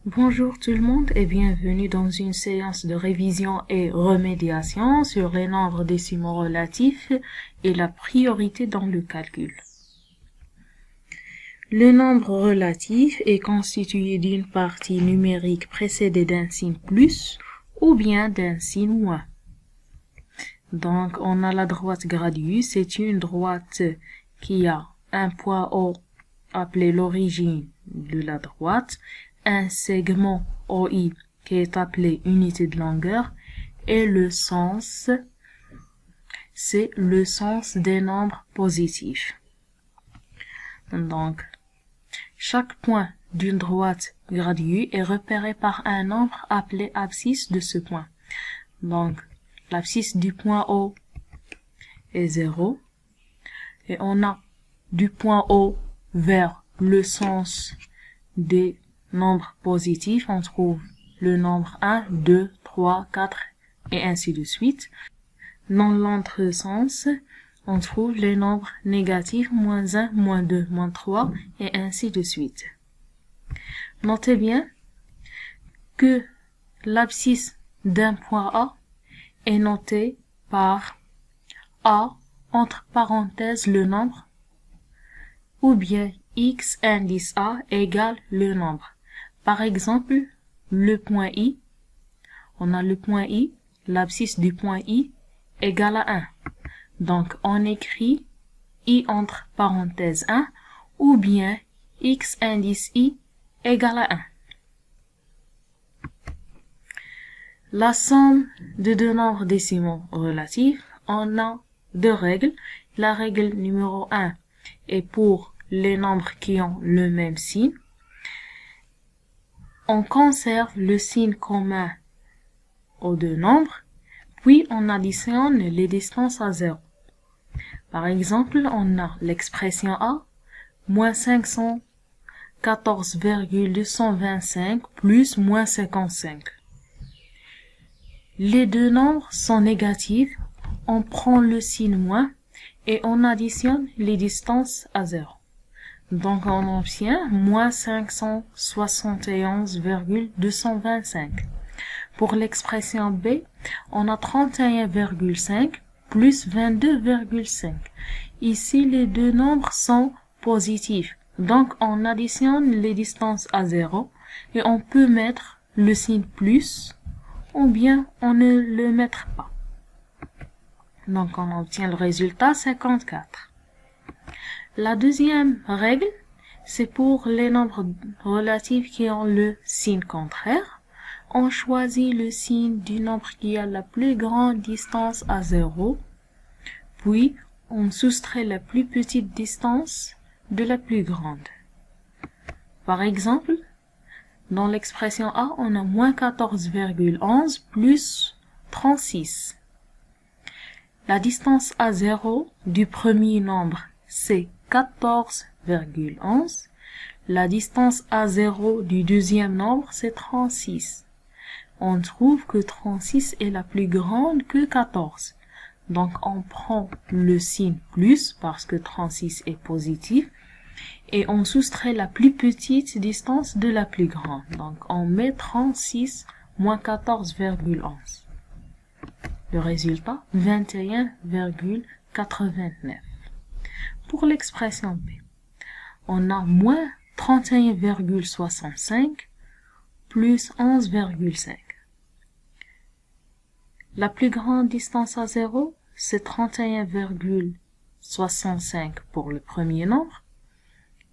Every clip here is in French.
Bonjour tout le monde et bienvenue dans une séance de révision et remédiation sur les nombres décimaux relatifs et la priorité dans le calcul. Le nombre relatif est constitué d'une partie numérique précédée d'un signe plus ou bien d'un signe moins. Donc on a la droite gradue, c'est une droite qui a un point haut appelé l'origine de la droite, un segment OI qui est appelé unité de longueur et le sens, c'est le sens des nombres positifs. Donc, chaque point d'une droite gradue est repéré par un nombre appelé abscisse de ce point. Donc, l'abscisse du point O est 0 et on a du point O vers le sens des nombres positifs, on trouve le nombre 1, 2, 3, 4 et ainsi de suite. Dans l'autre sens, on trouve les nombres négatifs, moins 1, moins 2, moins 3 et ainsi de suite. Notez bien que l'abscisse d'un point A est notée par A entre parenthèses le nombre ou bien x indice A égale le nombre. Par exemple, le point I, on a le point I, l'abscisse du point I égale à 1. Donc, on écrit I entre parenthèses 1 ou bien x indice I égale à 1. La somme de deux nombres décimaux relatifs, on a deux règles. La règle numéro 1 est pour les nombres qui ont le même signe. On conserve le signe commun aux deux nombres, puis on additionne les distances à 0. Par exemple, on a l'expression A, moins 514,225 plus moins 55. Les deux nombres sont négatifs, on prend le signe moins et on additionne les distances à 0. Donc on obtient moins 571,225. Pour l'expression B, on a 31,5 plus 22,5. Ici, les deux nombres sont positifs. Donc on additionne les distances à 0 et on peut mettre le signe plus ou bien on ne le mettra pas. Donc on obtient le résultat 54. La deuxième règle, c'est pour les nombres relatifs qui ont le signe contraire. On choisit le signe du nombre qui a la plus grande distance à 0, puis on soustrait la plus petite distance de la plus grande. Par exemple, dans l'expression A, on a moins 14,11 plus 36. La distance à 0 du premier nombre, c'est 14,11. La distance à 0 du deuxième nombre, c'est 36. On trouve que 36 est la plus grande que 14. Donc, on prend le signe plus parce que 36 est positif et on soustrait la plus petite distance de la plus grande. Donc, on met 36 moins 14,11. Le résultat, 21,89. Pour l'expression B, on a moins 31,65 plus 11,5. La plus grande distance à 0, c'est 31,65 pour le premier nombre.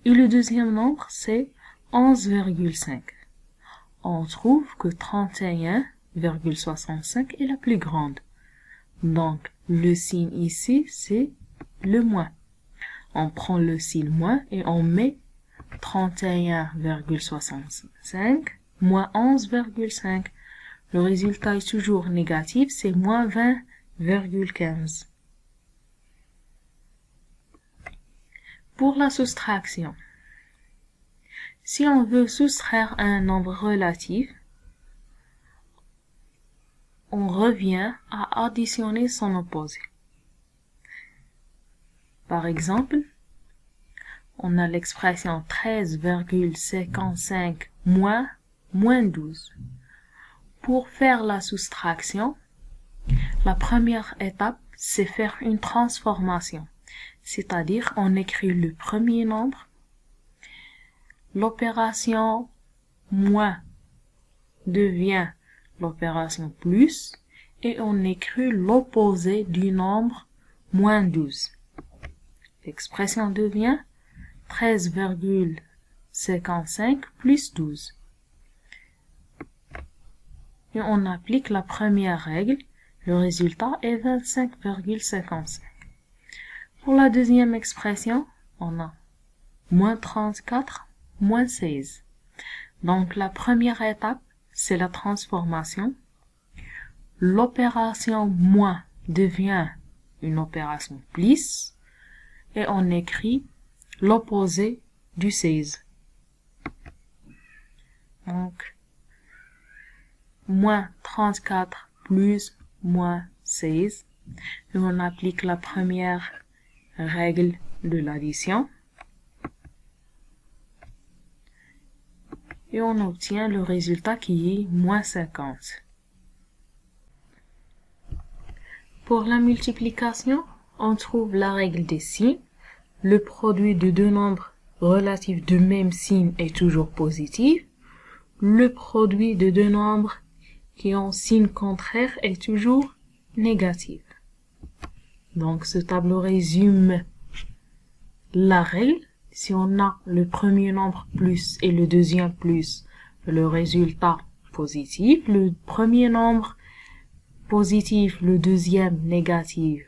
Et le deuxième nombre, c'est 11,5. On trouve que 31,65 est la plus grande. Donc, le signe ici, c'est le moins. On prend le signe moins et on met 31,65 moins 11,5. Le résultat est toujours négatif, c'est moins 20,15. Pour la soustraction, si on veut soustraire un nombre relatif, on revient à additionner son opposé. Par exemple, on a l'expression 13,55 moins moins 12. Pour faire la soustraction, la première étape, c'est faire une transformation. C'est-à-dire, on écrit le premier nombre, l'opération moins devient l'opération plus, et on écrit l'opposé du nombre moins 12. L'expression devient 13,55 plus 12. Et on applique la première règle, le résultat est 25,55. Pour la deuxième expression, on a moins 34, moins 16. Donc la première étape, c'est la transformation. L'opération moins devient une opération plus, et on écrit l'opposé du 16. Donc, moins 34 plus moins 16. Et on applique la première règle de l'addition. Et on obtient le résultat qui est moins 50. Pour la multiplication, on trouve la règle des signes. Le produit de deux nombres relatifs de même signe est toujours positif. Le produit de deux nombres qui ont signe contraire est toujours négatif. Donc ce tableau résume la règle. Si on a le premier nombre plus et le deuxième plus, le résultat positif. Le premier nombre positif, le deuxième négatif,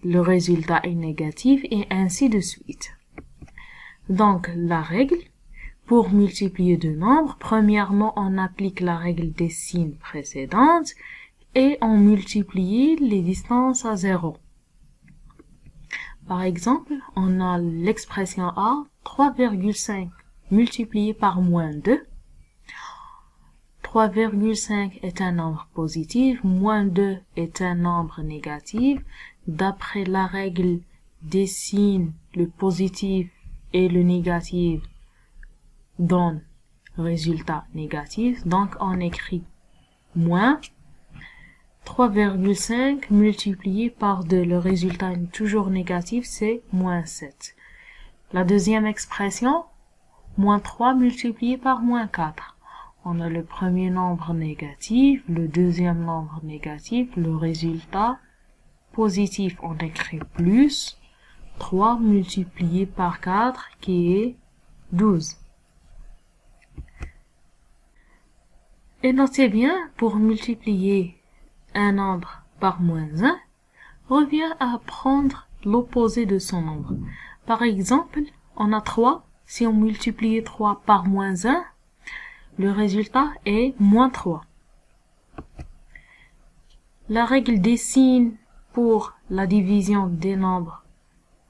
le résultat est négatif, et ainsi de suite. Donc la règle, pour multiplier deux nombres, premièrement on applique la règle des signes précédentes et on multiplie les distances à 0. Par exemple, on a l'expression A, 3,5 multiplié par moins 2. 3,5 est un nombre positif, moins 2 est un nombre négatif. D'après la règle des signes, le positif et le négatif donnent résultat négatif. Donc on écrit moins 3,5 multiplié par 2. Le résultat est toujours négatif, c'est moins 7. La deuxième expression, moins 3 multiplié par moins 4. On a le premier nombre négatif, le deuxième nombre négatif, le résultat positif. On écrit plus 3 multiplié par 4 qui est 12. Et notez bien, pour multiplier un nombre par moins 1, revient à prendre l'opposé de son nombre. Par exemple, on a 3. Si on multiplie 3 par moins 1, le résultat est moins 3. La règle des signes pour la division des nombres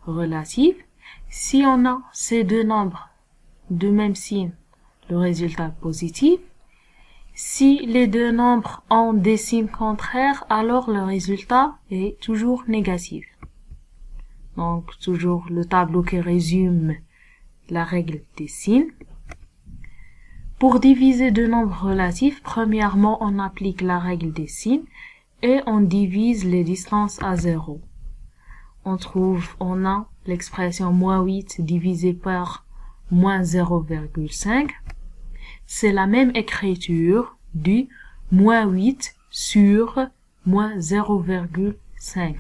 relatifs, si on a ces deux nombres de même signe, le résultat est positif. Si les deux nombres ont des signes contraires, alors le résultat est toujours négatif. Donc, toujours le tableau qui résume la règle des signes. Pour diviser deux nombres relatifs, premièrement, on applique la règle des signes et on divise les distances à 0. On a l'expression moins 8 divisé par moins 0,5. C'est la même écriture du moins 8 sur moins 0,5.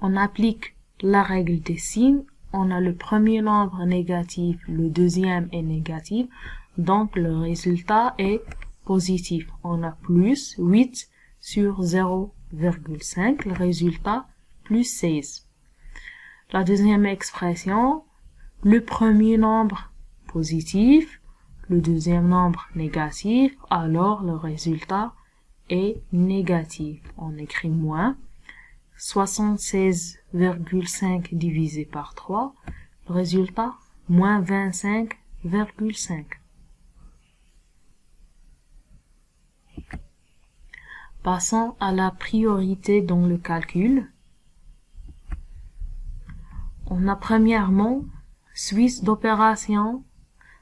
On applique la règle des signes. On a le premier nombre négatif, le deuxième est négatif, donc le résultat est positif. On a plus 8 sur 0,5, le résultat plus 16. La deuxième expression, le premier nombre positif, le deuxième nombre négatif, alors le résultat est négatif. On écrit moins 76,5 divisé par 3, le résultat, moins 25,5. Passons à la priorité dans le calcul. On a premièrement suite d'opérations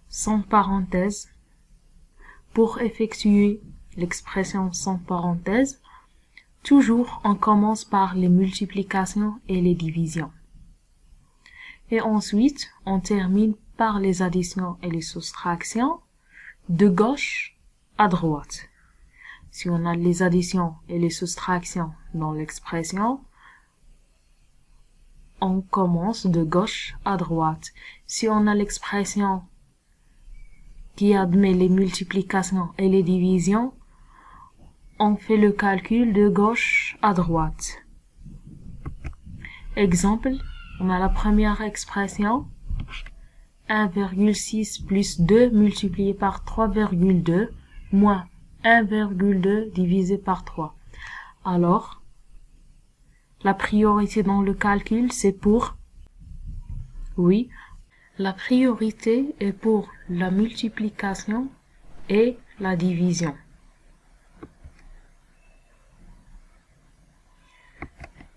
sans parenthèse. pour effectuer l'expression sans parenthèse, toujours on commence par les multiplications et les divisions. Et ensuite, on termine par les additions et les soustractions de gauche à droite. Si on a les additions et les soustractions dans l'expression, on commence de gauche à droite. Si on a l'expression qui admet les multiplications et les divisions, on fait le calcul de gauche à droite. Exemple, on a la première expression, 1,6 plus 2 multiplié par 3,2 moins 1,2 divisé par 3. Alors, la priorité dans le calcul, c'est pour... Oui, la priorité est pour la multiplication et la division.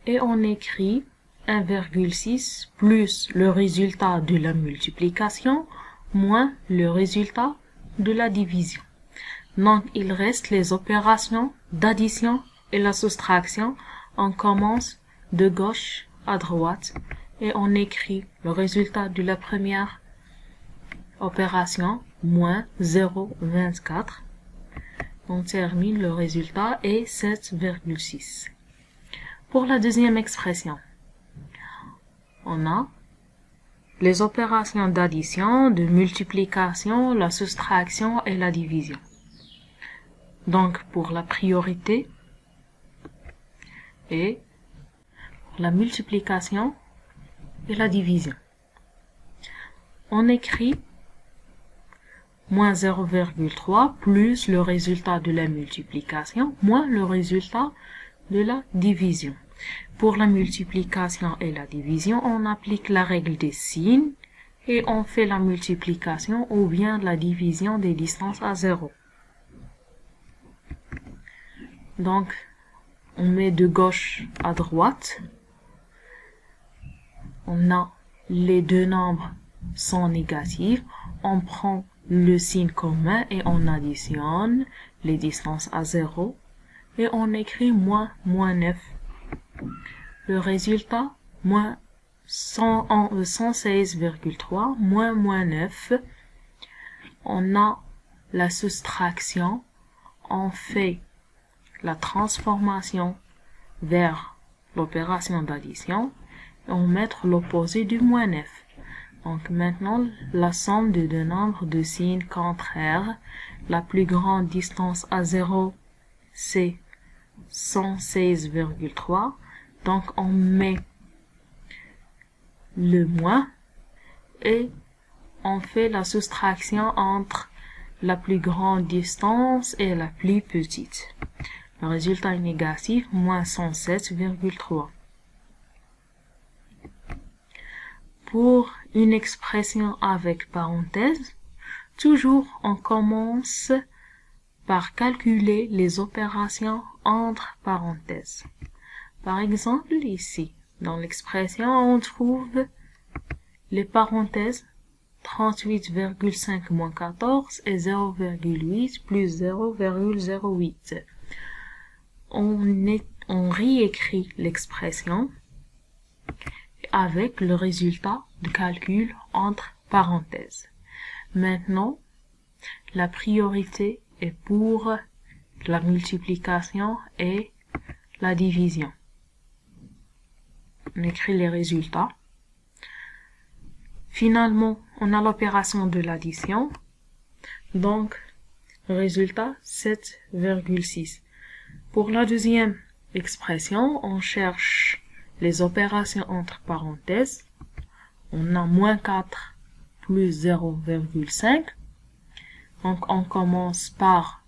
Et on écrit 1,6 plus le résultat de la multiplication moins le résultat de la division. Donc, il reste les opérations d'addition et la soustraction. On commence de gauche à droite et on écrit le résultat de la première opération, moins 0,24. On termine le résultat et 7,6. Pour la deuxième expression, on a les opérations d'addition, de multiplication, la soustraction et la division. Donc, pour la priorité et la multiplication et la division, on écrit moins 0,3 plus le résultat de la multiplication moins le résultat de la division. Pour la multiplication et la division, on applique la règle des signes et on fait la multiplication ou bien la division des distances à 0. Donc, on met de gauche à droite. On a les deux nombres sont négatifs. On prend le signe commun et on additionne les distances à 0. Et on écrit moins 9. Le résultat, moins 116,3, moins 9. On a la soustraction. On fait la transformation vers l'opération d'addition. Et on met l'opposé du moins 9. Donc maintenant, la somme de deux nombres de signes contraires. La plus grande distance à 0, c'est 116,3. Donc, on met le moins et on fait la soustraction entre la plus grande distance et la plus petite. Le résultat est négatif, moins 107,3. Pour une expression avec parenthèse, toujours on commence par calculer les opérations entre parenthèses. Par exemple, ici, dans l'expression, on trouve les parenthèses 38,5 moins 14 et 0,8 plus 0,08. On réécrit l'expression avec le résultat de calcul entre parenthèses. Maintenant, la priorité est pour la multiplication et la division. On écrit les résultats. Finalement, on a l'opération de l'addition. Donc, résultat 7,6. Pour la deuxième expression, on cherche les opérations entre parenthèses. On a moins 4 plus 0,5. Donc, on commence par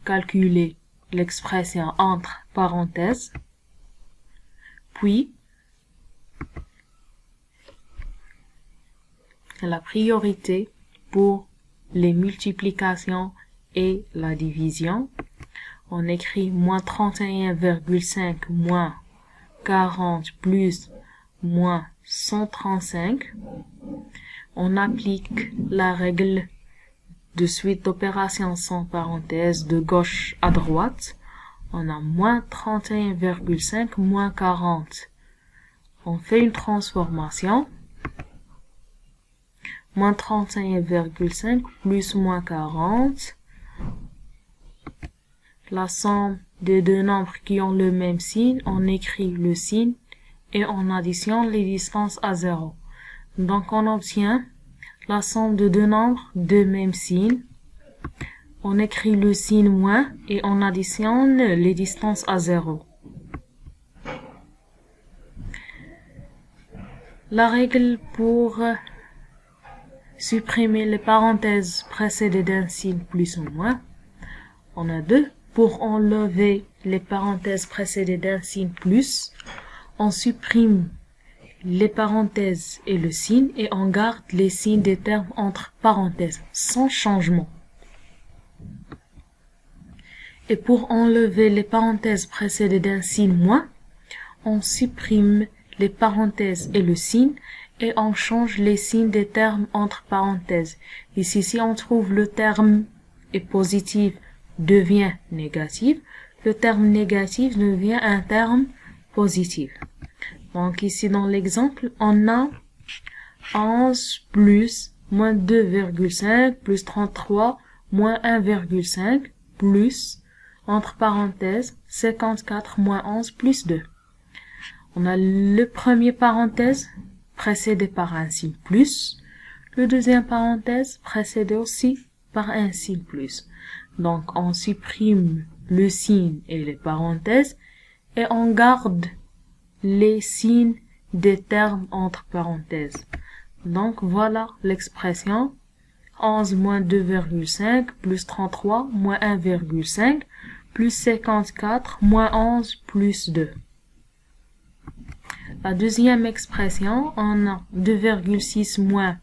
calculer l'expression entre parenthèses. Puis, la priorité pour les multiplications et la division. On écrit moins 31,5 moins 40 plus moins 135. On applique la règle de suite d'opérations sans parenthèse de gauche à droite, on a moins 31,5 moins 40. On fait une transformation. Moins 31,5 plus moins 40. La somme des deux nombres qui ont le même signe, on écrit le signe et on additionne les distances à 0. Donc on obtient la somme de deux nombres de même signe. On écrit le signe moins et on additionne les distances à 0. La règle pour supprimer les parenthèses précédées d'un signe plus ou moins, on a deux. Pour enlever les parenthèses précédées d'un signe plus, on supprime les parenthèses et le signe et on garde les signes des termes entre parenthèses, sans changement. Et pour enlever les parenthèses précédées d'un signe moins, on supprime les parenthèses et le signe et on change les signes des termes entre parenthèses. Ici, si on trouve le terme est positif, devient négatif, le terme négatif devient un terme positif. Donc ici dans l'exemple, on a 11 plus moins 2,5 plus 33 moins 1,5 plus, entre parenthèses, 54 moins 11 plus 2. On a le premier parenthèse précédé par un signe plus, le deuxième parenthèse précédé aussi par un signe plus. Donc, on supprime le signe et les parenthèses et on garde les signes des termes entre parenthèses. Donc, voilà l'expression 11 moins 2,5 plus 33 moins 1,5 plus 54 moins 11 plus 2. La deuxième expression, on a 2,6 moins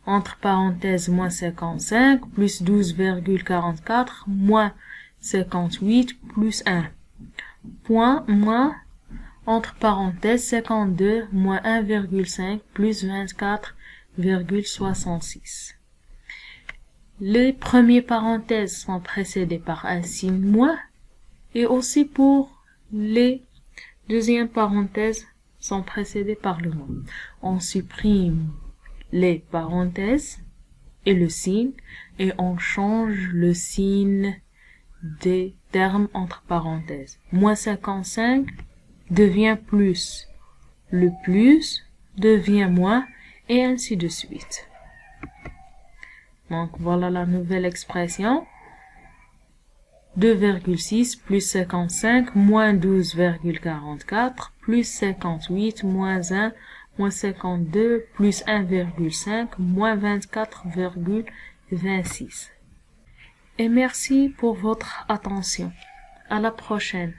entre parenthèses moins 55 plus 12,44 moins 58 plus 1. Point moins entre parenthèses 52 moins 1,5 plus 24,66. Les premières parenthèses sont précédées par un signe moins et aussi pour les deuxièmes parenthèses sont précédées par le moins. On supprime les parenthèses et le signe et on change le signe des termes entre parenthèses. Moins 55 devient plus, le plus devient moins et ainsi de suite. Donc voilà la nouvelle expression. 2,6 plus 55 moins 12,44 plus 58 moins 1 moins 52 plus 1,5 moins 24,26. Et merci pour votre attention. À la prochaine.